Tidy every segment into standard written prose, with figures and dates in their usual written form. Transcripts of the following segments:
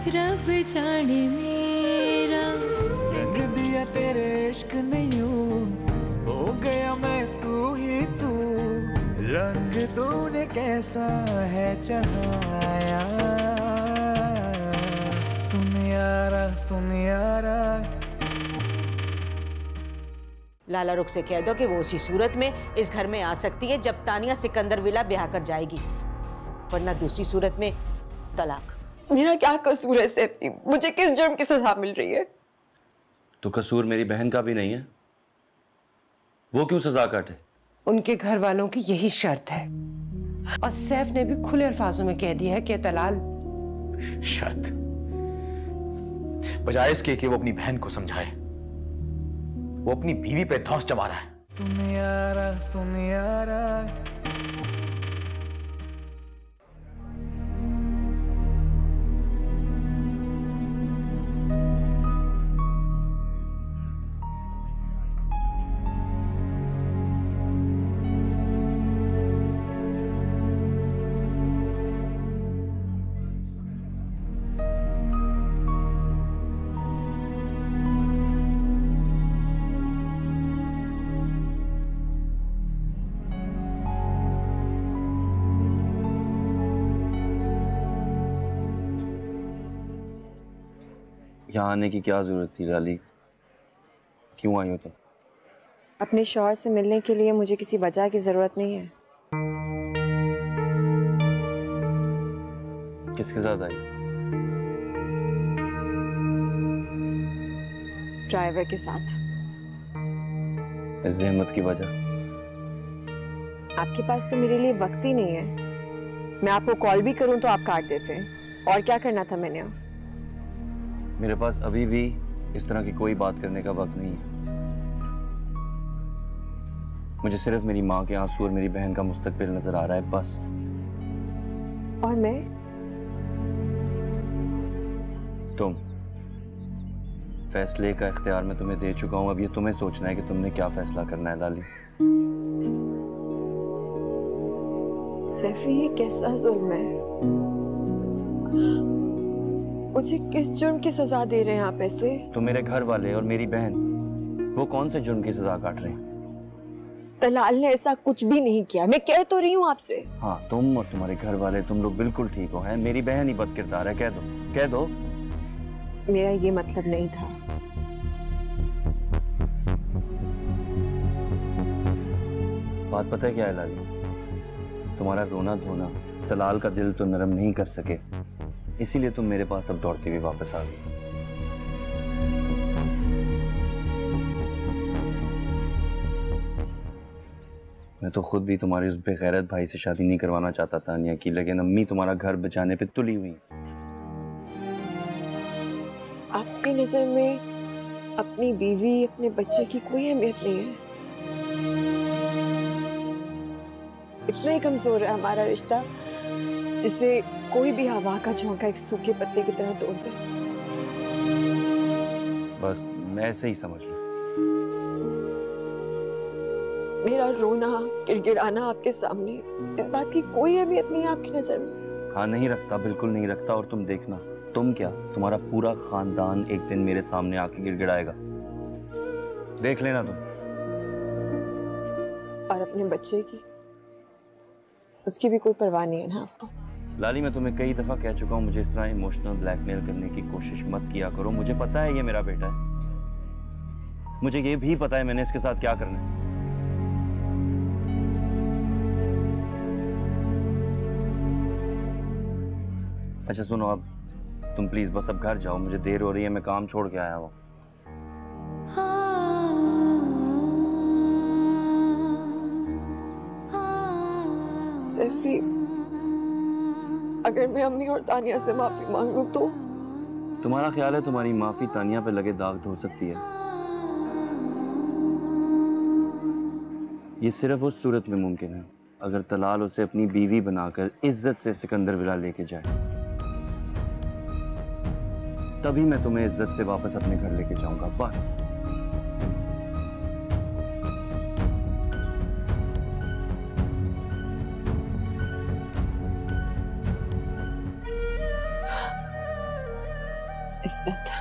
रब जाने मेरा रंग दिया तेरे इश्क ने यूं, हो गया मैं तू ही तू। रंग तूने कैसा है चढ़ाया, सुन यारा सुन यारा। लाला रुख से कह दो कि वो उसी सूरत में इस घर में आ सकती है जब तानिया सिकंदर विला ब्याह कर जाएगी, वरना दूसरी सूरत में तलाक। मेरा क्या कसूर है सैफी? मुझे किस जुर्म की सजा मिल रही है? तो कसूर मेरी बहन का भी नहीं है, वो क्यों सजा काटे? उनके घर वालों की यही शर्त है और सैफ ने भी खुले अल्फाजों में कह दिया है कि तलाल शर्त, बजाय इसके कि वो अपनी बहन को समझाए, वो अपनी बीवी पे धौंस जमा रहा है। सुन यारा सुन यारा। यहाँ आने की क्या जरूरत थी लाली? क्यों आई हो तुम? अपने शौहर से मिलने के लिए मुझे किसी वजह की जरूरत नहीं है। किसके साथ आई? ड्राइवर के साथ। इस जहमत की वजह? आपके पास तो मेरे लिए वक्त ही नहीं है। मैं आपको कॉल भी करूं तो आप काट देते हैं। और क्या करना था मैंने? मेरे पास अभी भी इस तरह की कोई बात करने का वक्त नहीं है। मुझे सिर्फ मेरी माँ के आंसू और मेरी बहन का मुस्तकबिल नजर आ रहा है, बस। और मैं? तुम। फैसले का इख्तियार मैं तुम्हें दे चुका हूँ, अब ये तुम्हें सोचना है कि तुमने क्या फैसला करना है लाली। सैफी, ये कैसा जुल्म है? मुझे किस जुर्म की सजा दे रहे हैं आप ऐसे? तो मेरे घर वाले और मेरी बहन, वो कौन से जुर्म की सजा काट रहे हैं? तलाल ने ऐसा कुछ भी नहीं किया, मैं कह तो रही हूँ आपसे। हाँ, तुम और तुम्हारे घर वाले, तुम लोग बिल्कुल ठीक हो। हैं मेरी बहन ही बदकिरदार है, कह दो कह दो। मेरा ये मतलब नहीं था। बात पता है क्या है लाली? तुम्हारा रोना धोना तलाल का दिल तो नरम नहीं कर सके, इसीलिए तुम मेरे पास अब दौड़ती हुई वापस आ गई। मैं तो खुद भी तुम्हारी उस बेगैरत भाई से शादी नहीं करवाना चाहता तानिया की, लेकिन अम्मी तुम्हारा घर बचाने पे तुली हुई। आपकी नजर में अपनी बीवी, अपने बच्चे की कोई अहमियत नहीं है? इतना ही कमजोर है हमारा रिश्ता जिसे कोई भी हवा का झोंका एक सूखे पत्ते की तरह तोड़ दे? बस मैं ऐसे ही समझ लूं। मेरा रोना, गिड़गिड़ाना आपके सामने, इस बात की कोई अहमियत नहीं है आपकी नजर में? हाँ, नहीं रखता, बिल्कुल नहीं रखता। और तुम देखना, तुम क्या, तुम्हारा पूरा खानदान एक दिन मेरे सामने आके गिड़गिड़ाएगा, देख लेना तुम। और अपने बच्चे की, उसकी भी कोई परवाह नहीं है ना आपको? लाली, मैं तुम्हें कई दफा कह चुका हूँ, मुझे इस तरह इमोशनल ब्लैकमेल करने की कोशिश मत किया करो। मुझे पता है ये मेरा बेटा है, मुझे ये भी पता है मैंने इसके साथ क्या करना है। अच्छा सुनो, अब तुम प्लीज बस अब घर जाओ, मुझे देर हो रही है, मैं काम छोड़ के आया हूँ। सैफी, अगर मैं अम्मी और तानिया से माफी मांग लूं तो? तुम्हारा ख्याल है तुम्हारी माफी तानिया पे लगे दाग धो सकती है? ये सिर्फ उस सूरत में मुमकिन है अगर तलाल उसे अपनी बीवी बनाकर इज्जत से सिकंदर विला लेके जाए, तभी मैं तुम्हें इज्जत से वापस अपने घर लेके जाऊंगा, बस। इज्जत।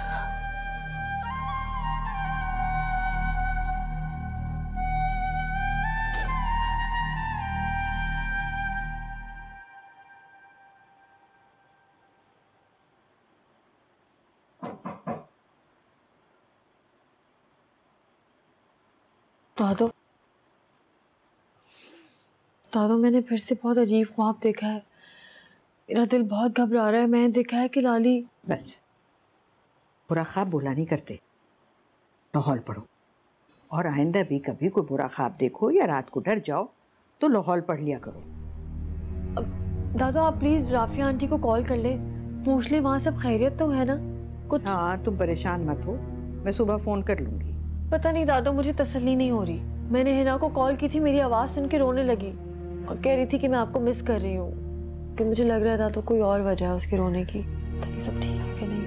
दादो, दादो मैंने फिर से बहुत अजीब ख्वाब देखा है। मेरा दिल बहुत घबरा रहा है। मैंने देखा है कि लाली। बस बुरा ख्वाब बोला नहीं करते, लाहौल पढ़ो। और आइंदा भी कभी कोई बुरा ख्वाब देखो या रात को डर जाओ तो लाहौल पढ़ लिया करो। दादो आप प्लीज राफिया आंटी को कॉल कर ले, पूछ ले वहाँ सब खैरियत तो है ना कुछ। हाँ तुम परेशान मत हो, मैं सुबह फोन कर लूंगी। पता नहीं दादो, मुझे तसल्ली नहीं हो रही। मैंने हिना को कॉल की थी, मेरी आवाज़ सुन के रोने लगी और कह रही थी कि मैं आपको मिस कर रही हूँ। कि मुझे लग रहा था तो कोई और वजह है उसके रोने की। पता नहीं सब ठीक है कि नहीं।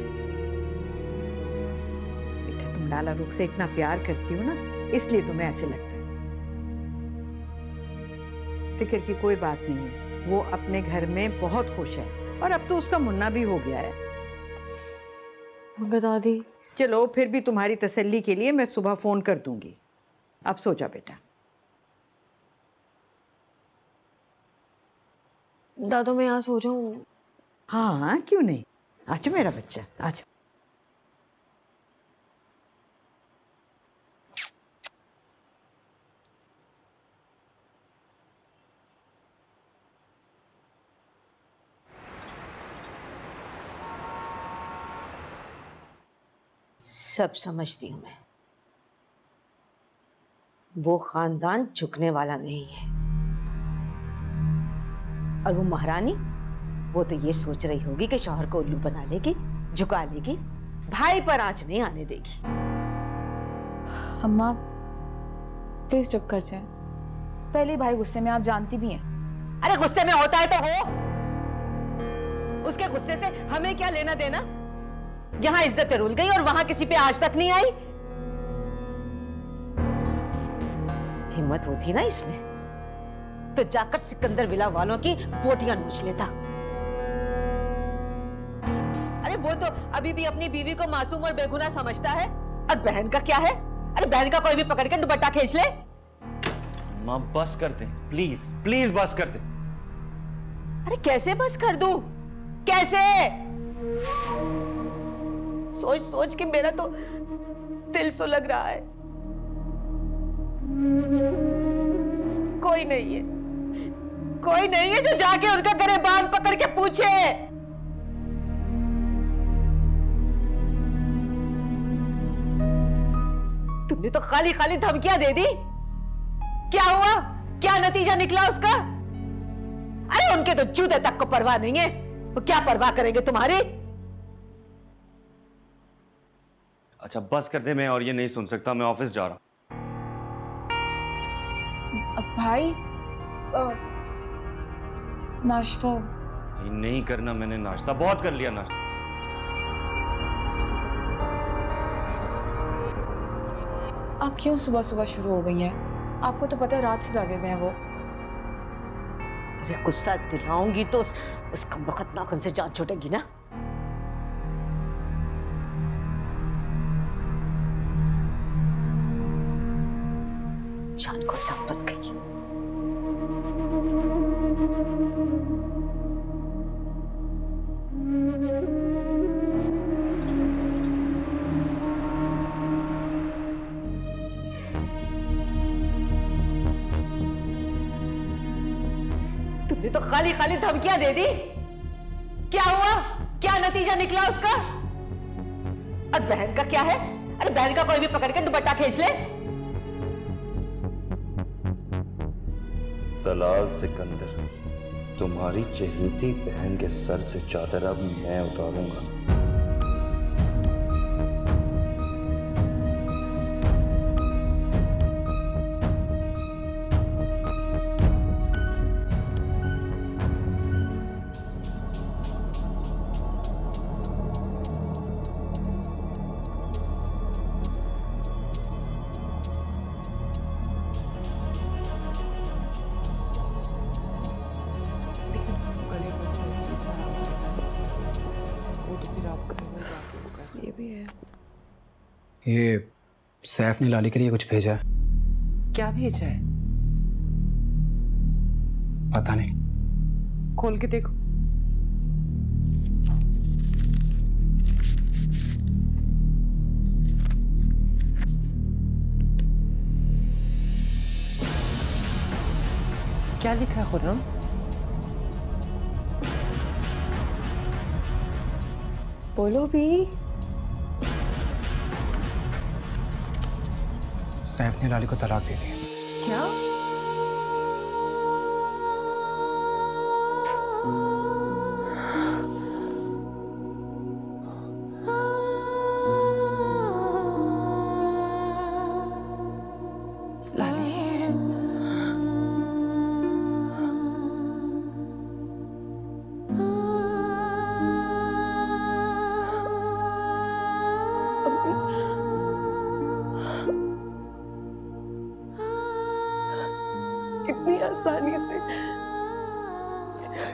बेटा तुम लाला रुख से इतना प्यार करती हो ना, इसलिए तुम्हें ऐसे लगता है। फिक्र की कोई बात नहीं है, वो अपने घर में बहुत खुश है और अब तो उसका मुन्ना भी हो गया है। मगर दादी। चलो फिर भी तुम्हारी तसल्ली के लिए मैं सुबह फोन कर दूंगी। अब सो जा बेटा। दादो मैं यहाँ सो जाऊँ? हाँ क्यों नहीं, आजा मेरा बच्चा आजा। सब समझती हूं मैं, वो खानदान झुकने वाला नहीं है। और वो महारानी, वो तो ये सोच रही होगी कि शौहर को उल्लू बना लेगी, झुका लेगी, भाई पर आंच नहीं आने देगी। अम्मा प्लीज चुप कर जाए। पहले भाई गुस्से में, आप जानती भी हैं। अरे गुस्से में होता है तो हो, उसके गुस्से से हमें क्या लेना देना। यहां इज्जत रुल गई और वहां किसी पे आज तक नहीं आई। हिम्मत होती ना इसमें तो जाकर सिकंदर विला वालों की पोटियां नोच लेता। अरे वो तो अभी भी अपनी बीवी को मासूम और बेगुनाह समझता है, और बहन का क्या है। अरे बहन का कोई भी पकड़ के दुपट्टा खींच ले। माँ बस कर दे प्लीज, प्लीज बस कर दे। अरे कैसे बस कर दूं, कैसे? सोच सोच के मेरा तो दिल सुलग रहा है। कोई नहीं है, कोई नहीं है जो जाके उनका गिरबान पकड़ के पूछे। तुमने तो खाली खाली धमकियां दे दी। क्या हुआ, क्या नतीजा निकला उसका? अरे उनके तो जूते तक को परवाह नहीं है, वो क्या परवाह करेंगे तुम्हारी? अच्छा बस कर दे, मैं और ये नहीं सुन सकता, मैं ऑफिस जा रहा हूं। भाई नाश्ता नहीं करना मैंने नाश्ता, बहुत कर लिया नाश्ता। आप क्यों सुबह सुबह शुरू हो गई हैं? आपको तो पता है रात से जागे हुए हैं वो। अरे गुस्सा दिलाऊंगी तो उसका वक्त नाखून से जान छूटेगी ना। जान को सब बन गई। तुमने तो खाली खाली धमकियां दे दी। क्या हुआ, क्या नतीजा निकला उसका? और बहन का क्या है? अरे बहन का कोई भी पकड़ के दुपट्टा खींच ले। तलाल सिकंदर, तुम्हारी चहेती बहन के सर से चादर अब मैं उतारूंगा। ये सैफ ने लाली के लिए कुछ भेजा है। क्या भेजा है? पता नहीं। खोल के देखो। क्या लिखा है खुर्रम? बोलो भी। सैफ ने लाली को तलाक दे दी। क्या?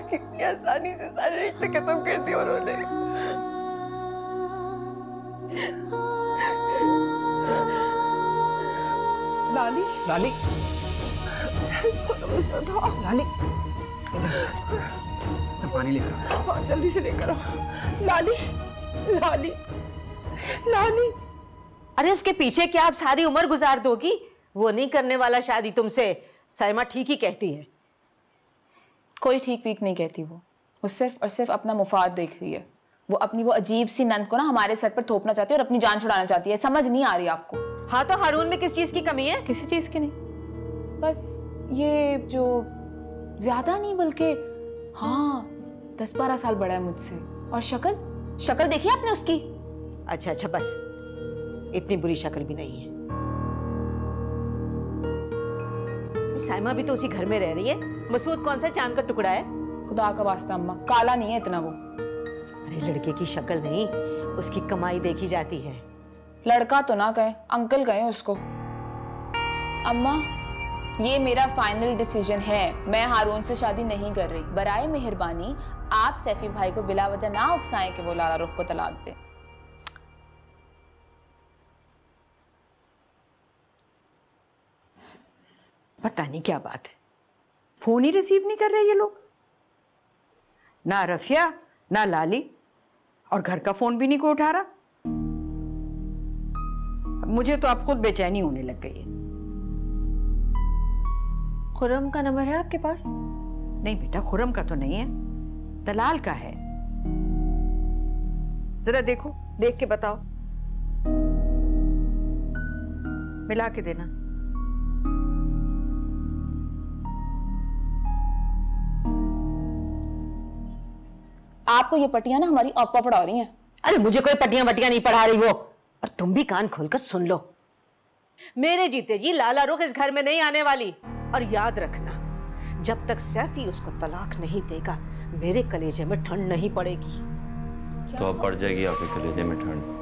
कितनी आसानी से सारे रिश्ते खत्म कर दिए उन्होंने। लाली, लाली, सुनो लाली, मैं पानी लेकर आता हूं। जल्दी से लेकर आओ। लाली, लाली, लाली। अरे उसके पीछे क्या आप सारी उम्र गुजार दोगी? वो नहीं करने वाला शादी तुमसे। साइमा ठीक ही कहती है। कोई ठीक पीक नहीं कहती। वो सिर्फ और सिर्फ अपना मुफाद देख रही है। वो अपनी वो अजीब सी नंद को ना हमारे सर पर थोपना चाहती है और अपनी जान छुड़ाना चाहती है। समझ नहीं आ रही आपको? हाँ तो हारून में किस चीज की कमी है? किसी चीज की नहीं, बस ये जो ज्यादा नहीं बल्कि हाँ 10-12 साल बड़ा है मुझसे। और शक्ल देखी आपने उसकी? अच्छा बस, इतनी बुरी शक्ल भी नहीं है। साइमा भी तो उसी घर में रह रही है। मसूद कौन सा चांद का टुकड़ा है? खुदा का वास्ता अम्मा, काला नहीं है इतना वो। अरे लड़के की शक्ल नहीं, उसकी कमाई देखी जाती है। लड़का तो ना कहे, अंकल कहे उसको। अम्मा ये मेरा फाइनल डिसीजन है। मैं हारून से शादी नहीं कर रही। बराए मेहरबानी आप सैफी भाई को बिला वजह ना उकसाएं कि वो लाला रुख को तलाक दे। पता नहीं क्या बात है, फोन ही रिसीव नहीं कर रहे ये लोग। ना रफिया ना लाली, और घर का फोन भी नहीं कोई उठा रहा। मुझे तो अब खुद बेचैनी होने लग गई है। खुर्रम का नंबर है आपके पास? नहीं बेटा, खुर्रम का तो नहीं है, दलाल का है। जरा देखो, देख के बताओ, मिला के देना। आपको ये पट्टियां ना हमारी आपा पढ़ा रही हैं। अरे मुझे कोई पट्टियां वट्टियां नहीं पढ़ा रही वो। और तुम भी कान खोलकर सुन लो। मेरे जीते जी लाला रुख इस घर में नहीं आने वाली। और याद रखना, जब तक सैफी उसको तलाक नहीं देगा मेरे कलेजे में ठंड नहीं पड़ेगी। तो अब पड़ जाएगी आपके कलेजे में ठंड।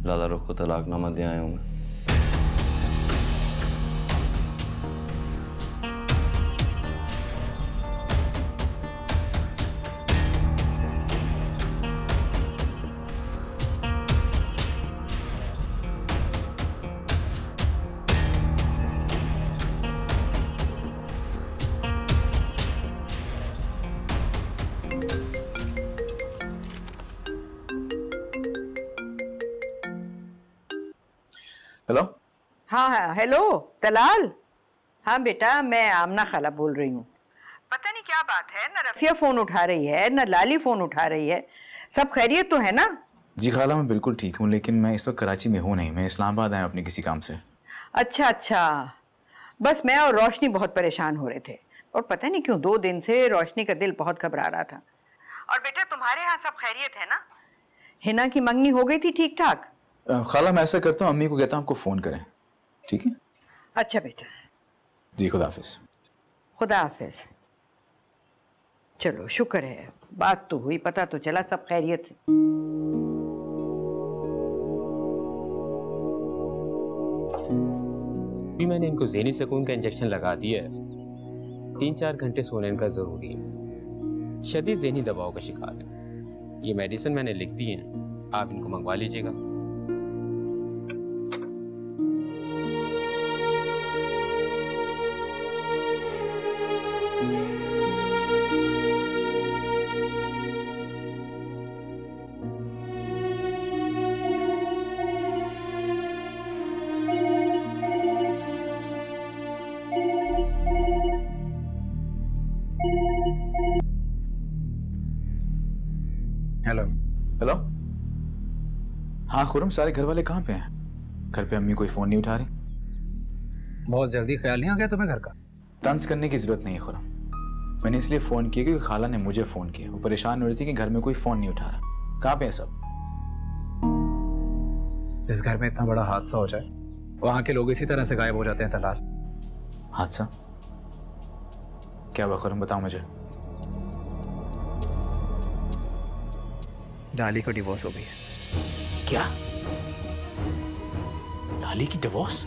लाला रुख को तलाकनामा दे आया हूं मैं। हेलो। हाँ हेलो तलाल। हाँ बेटा, मैं आमना खाला बोल रही हूँ। पता नहीं क्या बात है, ना रफिया फोन उठा रही है ना लाली फोन उठा रही है। सब खैरियत तो है ना? जी खाला, मैं बिल्कुल ठीक हूँ, लेकिन मैं इस वक्त कराची में हूँ नहीं। मैं इस्लामाबाद आया अपने किसी काम से। अच्छा, बस मैं और रोशनी बहुत परेशान हो रहे थे, और पता नहीं क्यों 2 दिन से रोशनी का दिल बहुत घबरा रहा था। और बेटा तुम्हारे यहाँ सब खैरियत है ना? हिना की मंगनी हो गई थी ठीक ठाक? खाला मैं ऐसा करता हूँ, अम्मी को कहता हूँ आपको फ़ोन करें, ठीक है? अच्छा बेटा। जी खुदा हाफिज़। खुदा हाफिज़। चलो शुक्र है, बात तो हुई, पता तो चला सब खैरियत है। भी मैंने इनको ज़हनी सुकून का इंजेक्शन लगा दिया है। 3-4 घंटे सोने इनका ज़रूरी है। शदीद ज़हनी दबाव का शिकार है। ये मेडिसिन मैंने लिख दी है, आप इनको मंगवा लीजिएगा। हेलो। हेलो। हाँ खुरम, सारे घर वाले कहाँ पे हैं? घर पे अम्मी कोई फोन नहीं उठा रही। बहुत जल्दी ख्याल नहीं आ गया तुम्हें घर का? तंज करने की जरूरत नहीं है खुरम, मैंने इसलिए फोन किया क्योंकि खाला ने मुझे फोन किया। वो परेशान हो रही थी कि घर में कोई फोन नहीं उठा रहा। कहाँ पे है सब? इस घर में इतना बड़ा हादसा हो जाए, वहां के लोग इसी तरह से गायब हो जाते हैं तलाल। हादसा क्या हुआ खुरम, बताओ मुझे। लाली को डिवोर्स हो गई है। क्या? लाली की डिवोर्स?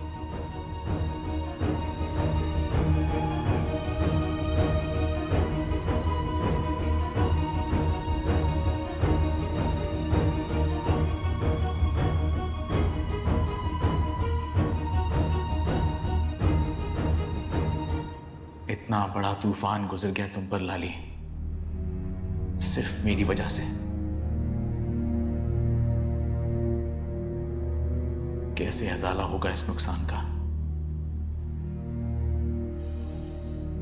इतना बड़ा तूफान गुजर गया तुम पर लाली, सिर्फ मेरी वजह से। कैसे हजाला होगा इस नुकसान का?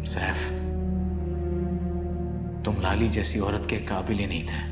सैफ, तुम लाली जैसी औरत के काबिल ही नहीं थे।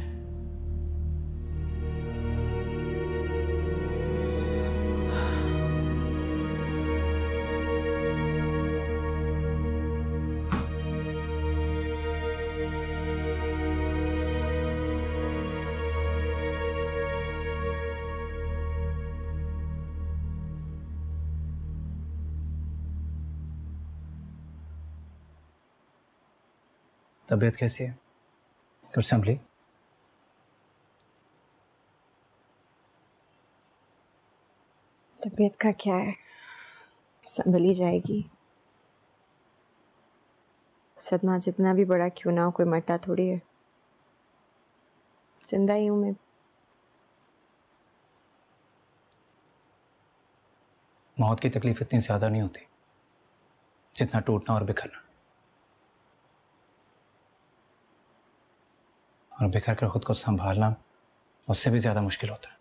तबीयत कैसी है? कुछ संभली? तबीयत का क्या है, संभली जाएगी। सदमा जितना भी बड़ा क्यों ना हो, कोई मरता थोड़ी है। जिंदा ही हूं मैं। मौत की तकलीफ इतनी ज्यादा नहीं होती जितना टूटना और बिखरना। और बिखर कर खुद को संभालना उससे भी ज्यादा मुश्किल होता है।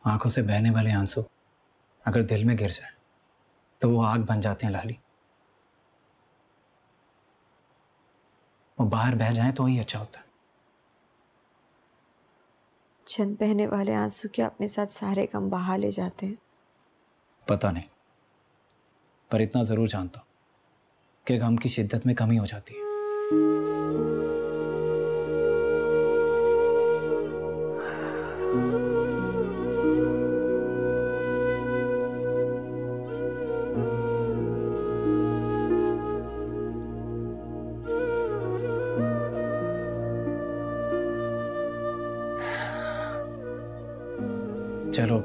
आंखों से बहने वाले आंसू अगर दिल में गिर जाए तो वो आग बन जाते हैं लाली। वो बाहर बह जाए तो ही अच्छा होता है। चंद बहने वाले आंसू क्या अपने साथ सारे गम बहा ले जाते हैं? पता नहीं, पर इतना जरूर जानता हूं कि गम की शिद्दत में कमी हो जाती है। चलो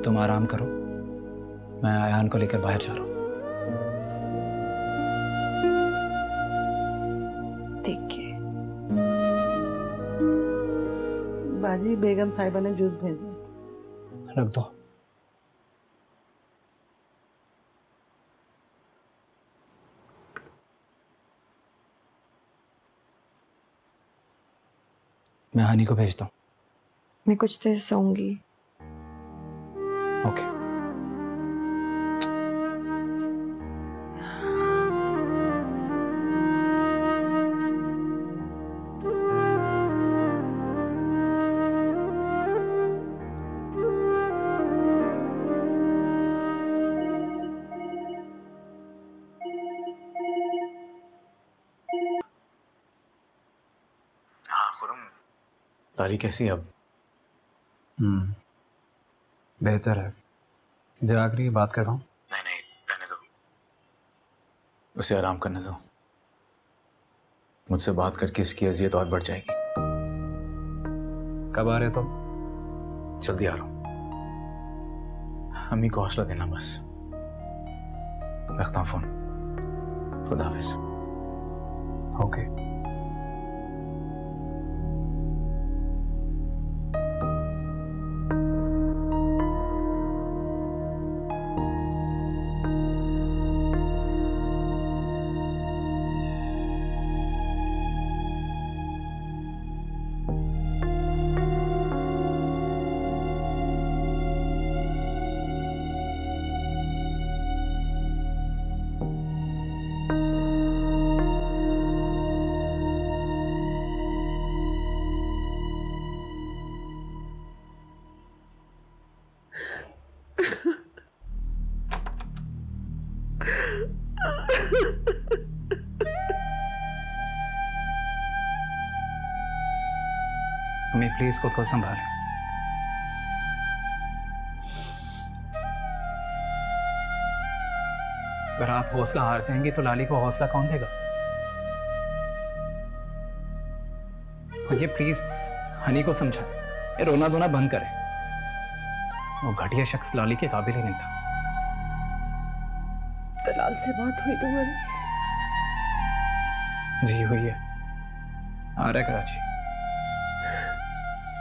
तुम आराम करो, मैं आयान को लेकर बाहर जा रहा हूं। बाजी, बेगम साहिबा ने जूस भेजा। रख दो। मैं हानी को भेजता हूँ। मैं कुछ देर सोऊंगी। ओके। लाली कैसी है अब? बेहतर है। जाग रही है, बात कर रहा हूँ। नहीं नहीं, रहने दो, उसे आराम करने दो। मुझसे बात करके इसकी अजियत और बढ़ जाएगी। कब आ रहे तुम? जल्दी आ रहा हूँ। अम्मी को हौसला देना बस। रखता हूँ फोन। खुदा हाफिज। ओके। अम्मी प्लीज खुद को संभालें। अगर आप हौसला हार जाएंगी तो लाली को हौसला कौन देगा? और ये प्लीज हनी को समझाएं, ये रोना धोना बंद करें। वो घटिया शख्स लाली के काबिल ही नहीं था। दलाल से बात हुई तुम्हारी? जी हुई है, आ रहा है कराची।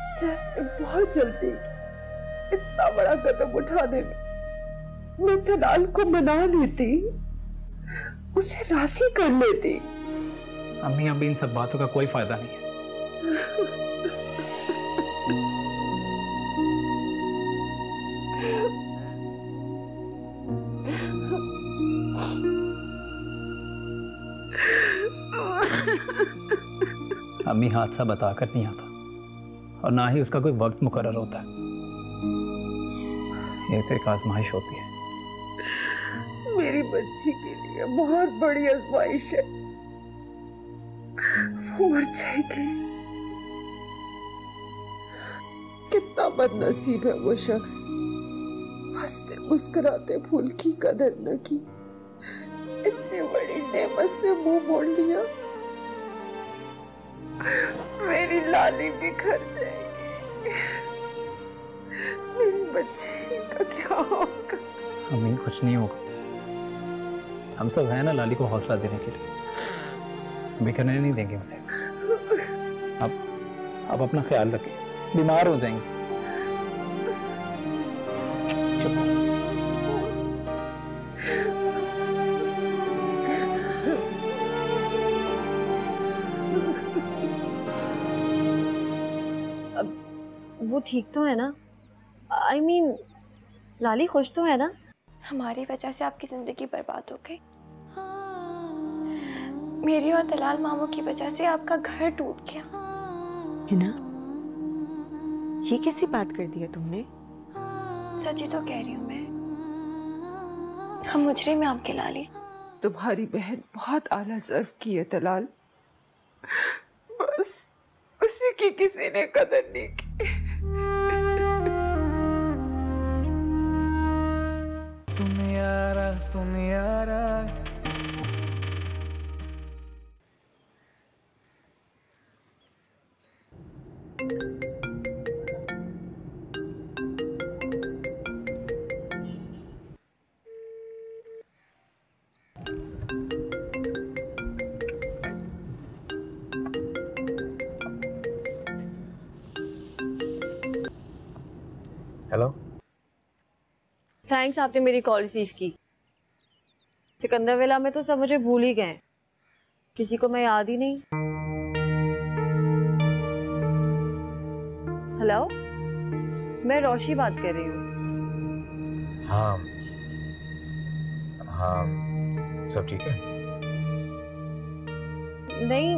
सैफ ने बहुत जल्दी की, इतना बड़ा कदम उठाने में मैं दलाल को मना लेती, उसे राजी कर लेती। अम्मी अभी इन सब बातों का कोई फायदा नहीं है। अम्मी हादसा बताकर नहीं आता और ना ही उसका कोई वक्त मुकर्रर होता है। ये तो एक आजमाइश होती है। मेरी बच्ची के लिए बहुत बड़ी आजमाइश है, वो मर जाएगी। कितना बदनसीब है वो शख्स, हंसते मुस्कुराते फूल की कदर न की, इतनी बड़ी नेमत से मुंह मोड़ लिया। मेरी लाली बिखर जाएगी, मेरी बच्ची का क्या होगा? अम्मी कुछ नहीं होगा, हम सब हैं ना लाली को हौसला देने के लिए, बिखरने नहीं देंगे उसे। अब अपना ख्याल रखें, बीमार हो जाएंगे। वो ठीक तो है ना? I mean, लाली खुश तो है ना? हमारी वजह से आपकी जिंदगी बर्बाद हो गई, मेरी और दलाल मामू की वजह से आपका घर टूट गया। हिना, ये कैसी बात कर दी है तुमने? सच ही तो कह रही हूँ मैं, हम मुजरिम हैं आपके लाली। तुम्हारी बहन बहुत आला ज़र्फ की है दलाल, बस उसी की किसी ने कदर नहीं की। सुन यारा हेलो, थैंक्स आपने मेरी कॉल रिसीव की। सिकंदर विला में तो सब मुझे भूल ही गए, किसी को मैं याद ही नहीं। हेलो, मैं रोशी बात कर रही हूँ। हाँ हाँ, सब ठीक है? नहीं,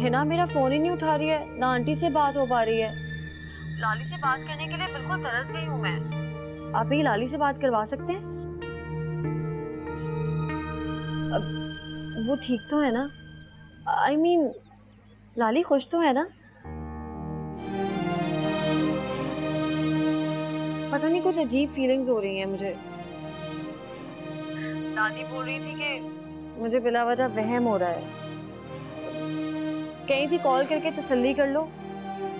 हिना मेरा फोन ही नहीं उठा रही है, ना आंटी से बात हो पा रही है। लाली से बात करने के लिए बिल्कुल तरस गई हूँ मैं। आप मेरी लाली से बात करवा सकते हैं? अब वो ठीक तो है ना? I mean, लाली खुश तो है ना? पता नहीं कुछ अजीब फीलिंग्स हो रही हैं मुझे। दादी बोल रही थी कि मुझे बिला वजह वहम हो रहा है, कहीं थी कॉल करके तसल्ली कर लो,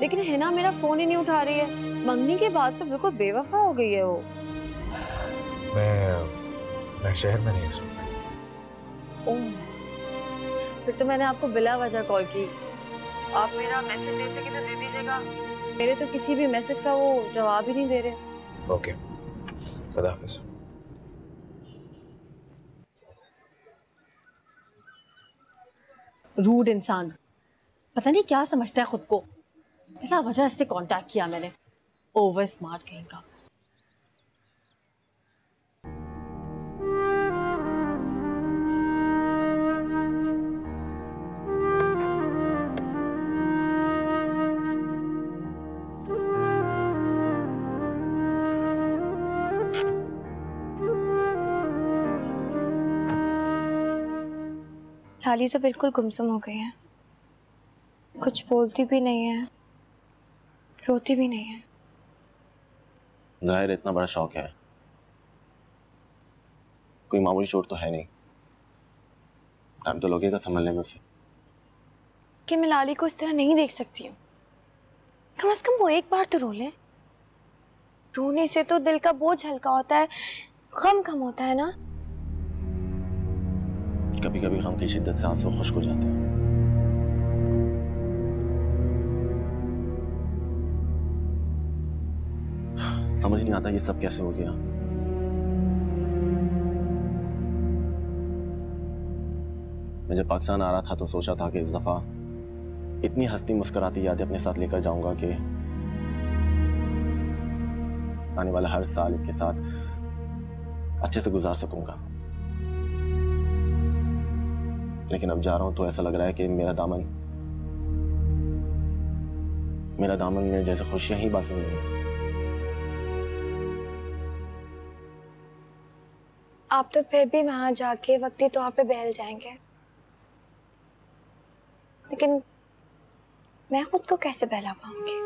लेकिन हिना मेरा फोन ही नहीं उठा रही है। मंगनी के बाद तो बिल्कुल बेवफा हो गई है वो। मैं शहर में नहीं उस वक्त। फिर तो मैंने आपको बिला वजह कॉल की। आप मेरा मैसेज दे सके तो दे दीजिएगा, मेरे तो किसी भी मैसेज का वो जवाब ही नहीं दे रहे। ओके, खुदा हाफिज़। रूड इंसान, पता नहीं क्या समझता है खुद को। बिला वजह से कांटेक्ट किया मैंने, ओवर स्मार्ट कहीं का। लाली तो बिल्कुल गुमसुम हो गई है, कुछ बोलती भी नहीं है, रोती भी नहीं है। जाहिर इतना बड़ा शौक है, कोई मामूली चोट तो है नहीं। टाइम तो लगेगा संभलने में उसे। कि मैं लाली को इस तरह नहीं देख सकती हूँ। कम से कम वो एक बार तो रो ले। रोने से तो दिल का बोझ हल्का होता है, गम कम होता है ना। कभी कभी गम की शिद्दत से आंसू खुश्क हो जाते हैं। समझ नहीं आता ये सब कैसे हो गया। मैं जब पाकिस्तान आ रहा था तो सोचा था कि इस दफा इतनी हंसती मुस्कुराती यादें अपने साथ लेकर जाऊंगा कि आने वाला हर साल इसके साथ अच्छे से गुजार सकूंगा। लेकिन अब जा रहा हूं तो ऐसा लग रहा है कि मेरा दामन में जैसे खुशियां ही बाकी नहीं है। आप तो फिर भी वहां जाके वक्ती तौर पे बहल जाएंगे, लेकिन मैं खुद को कैसे बहला पाऊंगी?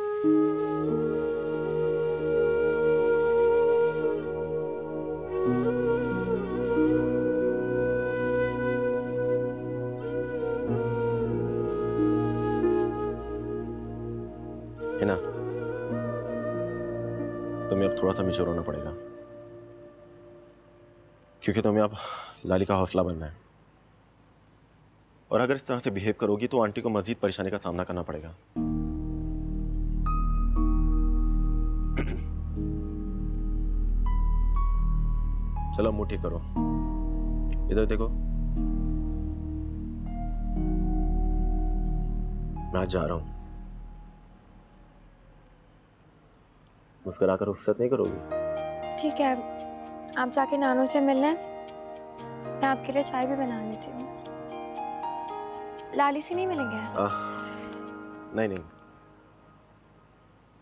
है ना, तुम्हें अब थोड़ा सा मिचोर होना पड़ेगा, क्योंकि तुम्हें अब लाली का हौसला बनना है। और अगर इस तरह से बिहेव करोगी तो आंटी को मजीद परेशानी का सामना करना पड़ेगा। चलो मुंह ठीक करो, इधर देखो। मैं आज जा रहा हूं। मुस्कुरा कर रुखसत नहीं करोगी? ठीक है, आप जाके नानू से मिल लें, मैं आपके लिए चाय भी बना लेती हूँ। लाली से नहीं मिलेंगे? नहीं,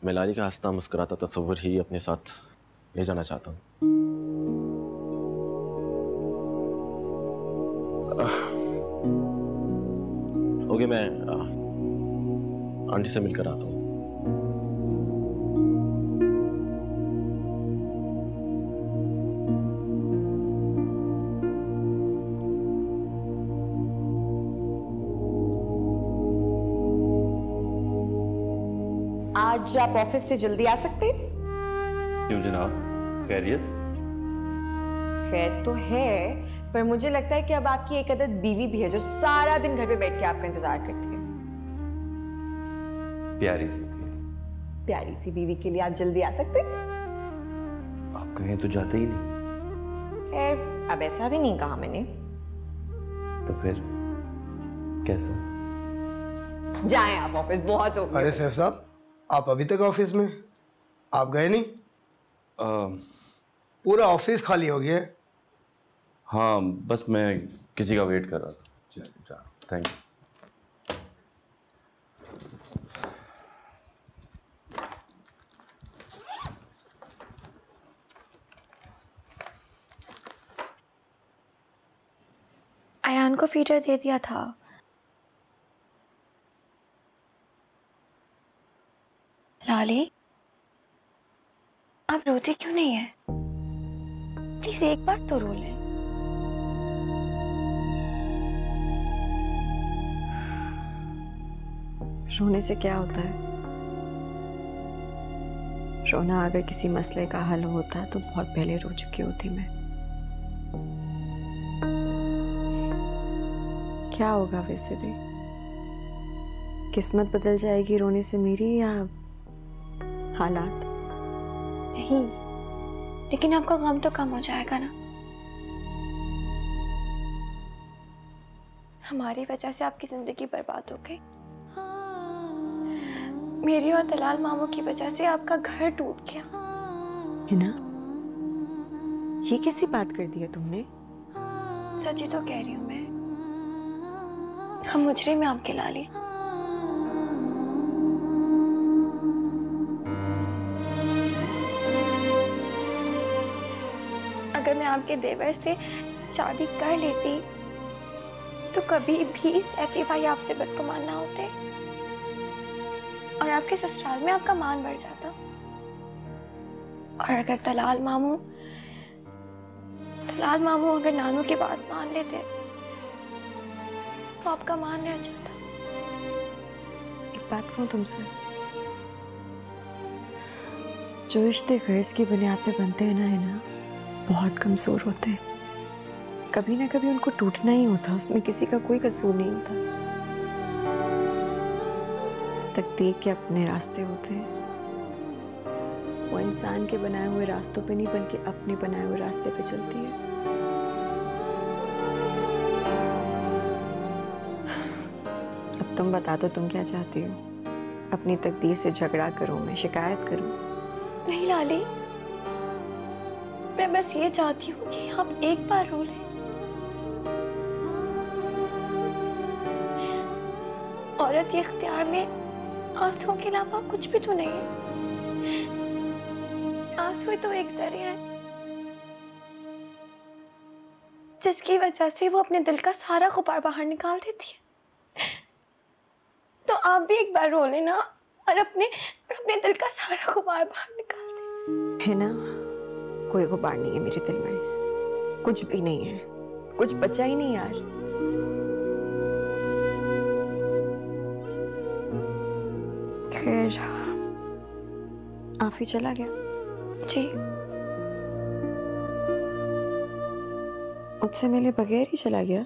मैं लाली का हंसता मुस्कुराता तस्वीर ही अपने साथ ले जाना चाहता हूँ। ओके, मैं आंटी से मिलकर आता हूँ। आज आप ऑफिस से जल्दी आ सकते हैं? क्यों जनाब, खैरियत? खैर तो है, पर मुझे लगता है कि अब आपकी एक अदद बीवी भी है जो सारा दिन घर पे बैठ के आपका इंतजार करती है। प्यारी सी बीवी के लिए आप जल्दी आ सकते हैं? आप कहें तो जाते ही नहीं। खैर अब ऐसा भी नहीं कहा मैंने। तो फिर कैसा? जाएं आप ऑफिस, बहुत हो गया। अरे सैफ साहब, आप अभी तक ऑफिस में? आप गए नहीं? पूरा ऑफिस खाली हो गया है। हाँ, बस मैं किसी का वेट कर रहा था। Thank you. अयान को फीडर दे दिया था। लाली, आप रोती क्यों नहीं है? प्लीज एक बार तो रो लें। रोने से क्या होता है? रोना अगर किसी मसले का हल होता तो बहुत पहले रो चुकी होती मैं। क्या होगा वैसे भी? किस्मत बदल जाएगी रोने से मेरी या हालात? नहीं, लेकिन आपका गम तो कम हो जाएगा ना। हमारी वजह से आपकी जिंदगी बर्बाद हो गई। मेरी और दलाल मामू की वजह से आपका घर टूट गया। हिना, ये कैसी बात कर दी है तुमने? सच्ची तो कह रही हूँ मैं। हम मुजरिम हैं आपके लाली। अगर मैं आपके देवर से शादी कर लेती तो कभी भी सैफी भाई आपसे बदगुमान ना होते और आपके ससुराल में आपका मान बढ़ जाता। और अगर तलाल मामू अगर नानू की बात मान लेते तो आपका मान रह जाता। एक बात कहूं तुमसे, जो रिश्ते गर्ज की बुनियाद पे बनते हैं ना है ना, बहुत कमजोर होते हैं। कभी ना कभी उनको टूटना ही होता, उसमें किसी का कोई कसूर नहीं होता। तकदीर के अपने रास्ते होते हैं, वो इंसान के बनाए हुए रास्तों पे नहीं बल्कि अपने बनाए हुए रास्ते पे चलती है। अब तुम बता दो, तुम क्या चाहती हो? अपनी तकदीर से झगड़ा करूं, मैं शिकायत करूं? नहीं लाली, मैं बस ये चाहती हूँ कि आप एक बार रो लें। औरत के इख्तियार में आंसुओं के अलावा कुछ भी तो नहीं है। आंसू तो एक जरिया है जिसकी वजह से वो अपने दिल का सारा गुबार बाहर निकाल देती है। तो आप भी एक बार रो लेना और अपने दिल का सारा गुबार बाहर निकाल दे। है ना, कोई गुबार नहीं है मेरे दिल में, कुछ भी नहीं है, कुछ बचा ही नहीं यार। खैर, आफी चला गया? जी, मुझसे मिले बगैर ही चला गया?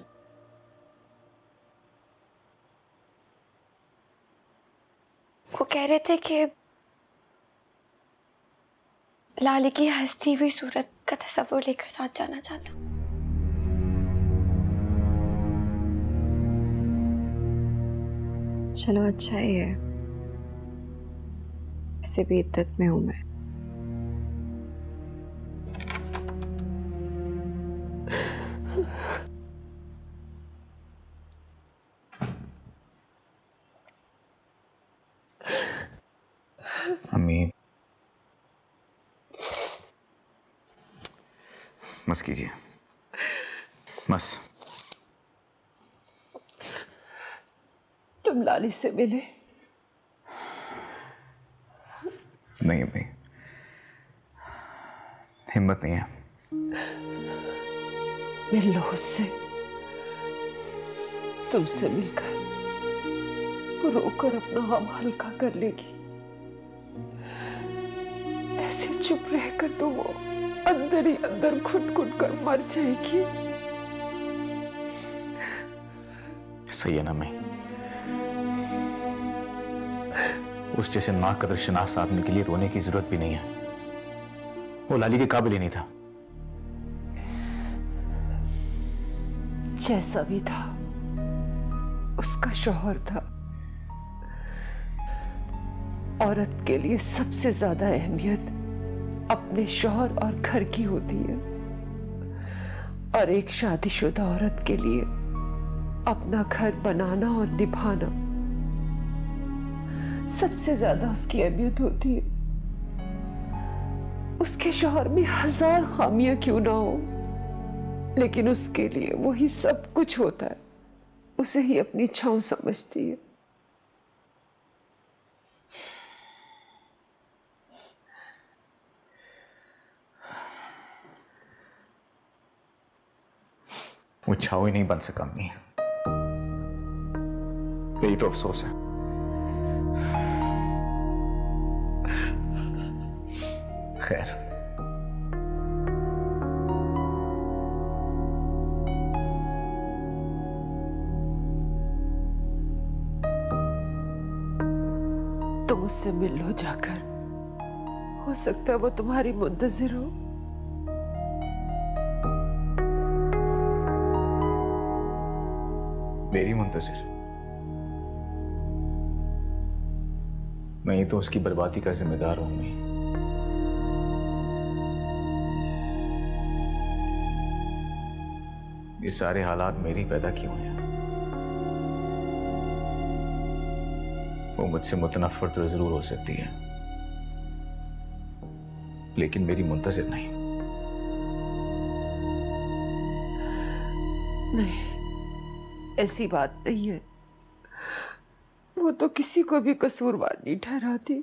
वो कह रहे थे कि लाली की हंसती हुई सूरत का तस्वीर लेकर साथ जाना चाहता। चलो अच्छा ही है, इससे भी इद्दत में हूं मैं। अम्मी, मस कीजिए, मस। तुम लाली से मिले? नहीं अम्मी, हिम्मत नहीं है। मिल लो उससे, तुमसे मिलकर वो रोकर अपना गम हल्का कर लेगी। ऐसे चुप रहकर तो वो अंदर ही अंदर घुट घुट कर मर जाएगी। सही है ना मैं, उस जैसे नाकदर शनास आदमी के लिए रोने की जरूरत भी नहीं है। वो लाली के काबिल ही नहीं था। जैसा भी था, उसका शौहर था। औरत के लिए सबसे ज्यादा अहमियत अपने शौहर और घर की होती है, और एक शादीशुदा औरत के लिए अपना घर बनाना और निभाना सबसे ज्यादा उसकी अहमियत होती है। उसके शौहर में 1000 खामियां क्यों ना हो, लेकिन उसके लिए वही सब कुछ होता है। उसे ही अपनी छांव समझती है। वो छाव ही नहीं बन सका अम्मी, यही तो अफसोस है। खैर, तुम उससे मिल लो जाकर, हो सकता है वो तुम्हारी मुंतजिर हो। मेरी मुंतजिर? मैं ही तो उसकी बर्बादी का जिम्मेदार हूं। मैं ये सारे हालात मेरी पैदा किए हुए हैं। वो मुझसे मुतनफ़िर तो जरूर हो सकती है, लेकिन मेरी मुंतजिर नहीं। नहीं, ऐसी बात नहीं है, वो तो किसी को भी कसूरवार नहीं ठहराती,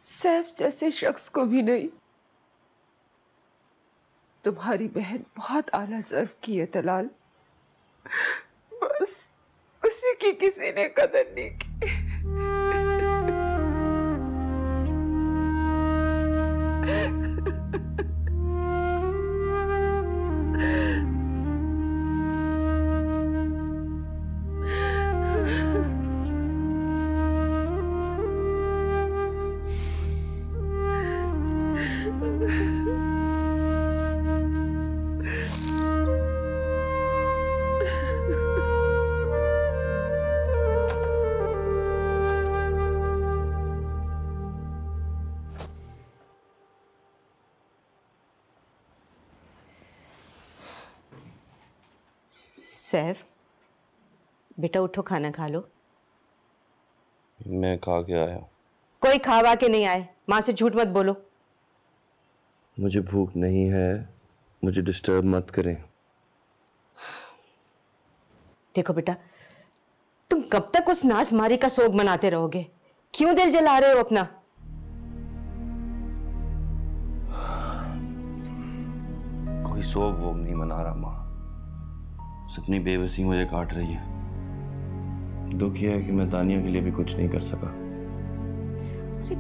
सैफ जैसे शख्स को भी नहीं। तुम्हारी बहन बहुत आला सर्व की है तलाल, बस उसी की किसी ने कदर नहीं की। सैफ, बेटा उठो, खाना खा लो। मैं खा के आया। कोई खावा के नहीं आए, माँ से झूठ मत बोलो। मुझे भूख नहीं है, मुझे डिस्टर्ब मत करें। देखो बेटा, तुम कब तक उस नाज मारी का सोग मनाते रहोगे? क्यों दिल जला रहे हो अपना? कोई सोग वोग नहीं मना रहा माँ, अपनी बेबसी मुझे काट रही है। दुख यह है कि मैं तानिया के लिए भी कुछ नहीं कर सका। अरे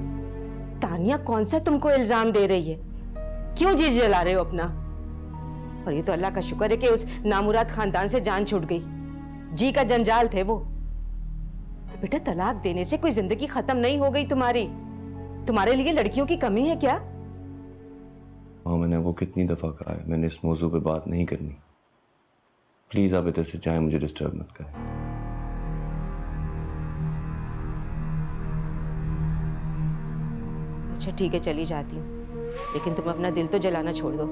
तानिया कौन सा तुमको इल्जाम दे रही है? क्यों जी जला रहे हो अपना? और ये तो अल्लाह का शुक्र है कि उस नामुराद खानदान से जान छूट गई। जी का जंजाल थे वो। और बेटा तलाक देने से कोई जिंदगी खत्म नहीं हो गई तुम्हारी। तुम्हारे लिए लड़कियों की कमी है क्या? हाँ, मैंने वो कितनी दफा कहा है, मैंने इस मौजू पे बात नहीं करनी। प्लीज आप इधर से चाहे, मुझे डिस्टर्ब मत करें। अच्छा ठीक है, चली जाती हूँ, लेकिन तुम अपना दिल तो जलाना छोड़ दो।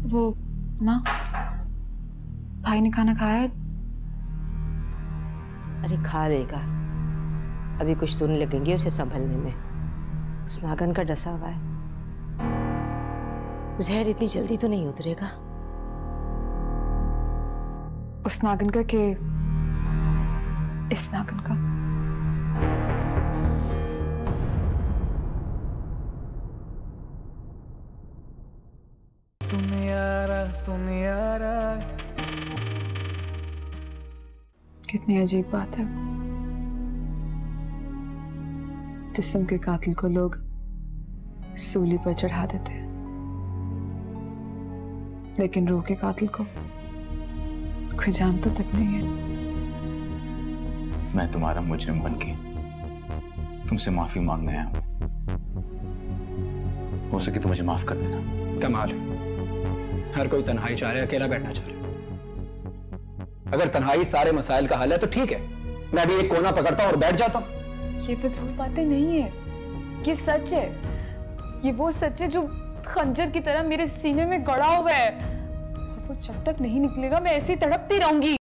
वो माँ, भाई ने खाना खाया है? अरे खा लेगा, अभी कुछ दिन लगेंगे उसे संभलने में। उस नागन का डसा हुआ है, जहर इतनी जल्दी तो नहीं उतरेगा। उस नागन का के इस नागन का? सुन यारा। कितनी अजीब बात है, जिस्म के कातिल को लोग सूली पर चढ़ा देते हैं, लेकिन रूह के कातिल को कोई जानता तक नहीं है। मैं तुम्हारा मुजरिम बनके तुमसे माफी मांगने आया हूं। हो सके तो मुझे माफ कर देना। कमाल है, हर कोई तन्हाई चाह रहा है, अकेला बैठना चाह रहा है। अगर तन्हाई सारे मसाइल का हल है तो ठीक है, मैं भी एक कोना पकड़ता हूं और बैठ जाता हूं। ये फिजूल बातें नहीं है, ये सच है। ये वो सच है जो खंजर की तरह मेरे सीने में गड़ा हुआ है, और वो जब तक नहीं निकलेगा मैं ऐसी तड़पती रहूंगी।